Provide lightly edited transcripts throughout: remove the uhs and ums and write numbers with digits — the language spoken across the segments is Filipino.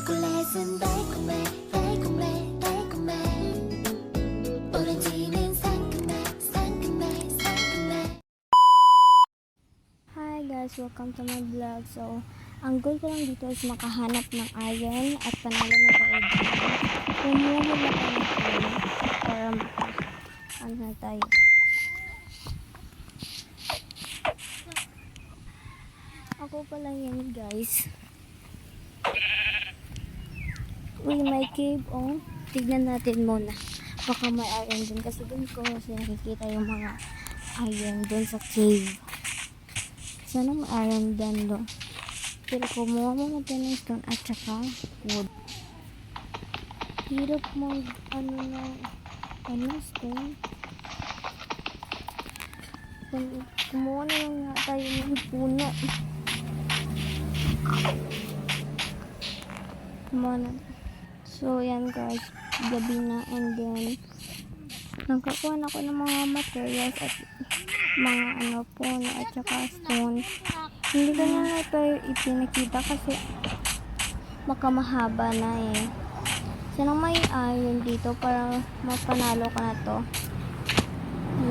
초콜릿은 달콤해 달콤해 달콤해 오렌지는 상큼해 상큼해 상큼해. Hi guys, welcome to my vlog. So, ang goal ko lang dito is makahanap ng iron at panalo na tayo dito. Kumuha mo na tayo ng iron para ano na tayo. Ako pala yan guys. Uy, may cave oh. Tignan natin muna. Baka may iron dun kasi dun ko kasi nakikita yung mga iron dun sa cave. Sana may iron dun do. Pero kumuha mo natin ng stone at saka wood. Hirap mag stone. Kumuha na lang nga tayo ng puno. Kumuha na. So yan guys, gabi na and then nagkakuha na ako ng mga materials at mga puno at saka stone. Hindi ko na ito ipinakita kasi baka mahaba na eh. Sana may iron dito para mapanalo ka na to.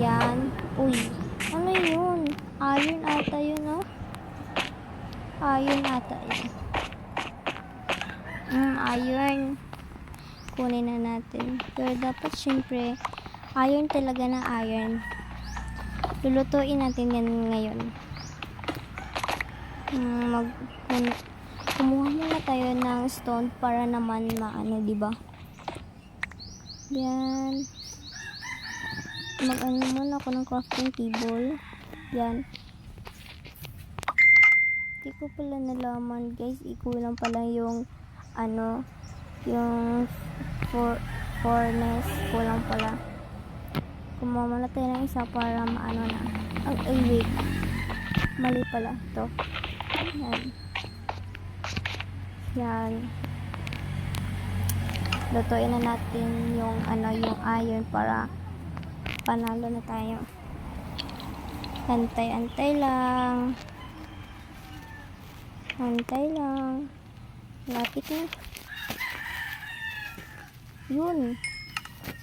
Yan. Uy, ano yun? Iron ata yun, no? Iron ata yun. Iron. Kunin na natin. Pero dapat syempre, iron talaga na iron. Lulutuin natin yan ngayon. Kumuha muna tayo ng stone para naman maano, diba? Yan. Mag-ano muna ako ng crafting table. Yan. Hindi ko pala nalaman, guys. Ikulang pala yung yung furnace. Kulang pala. Kumuha muna tayo ng isa para maano na. Wait. Mali pala to. Yan. Yan. Lutuin na natin yung yung iron para panalo na tayo. Antay lang. Antay lang. Lapit na. Yun.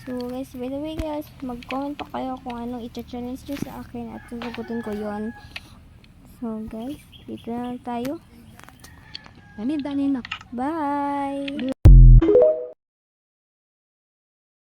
So guys, by the way guys, mag-comment pa kayo kung anong i-challenge nyo sa akin at sasagutin ko yon. So guys, dito na lang tayo. Bye!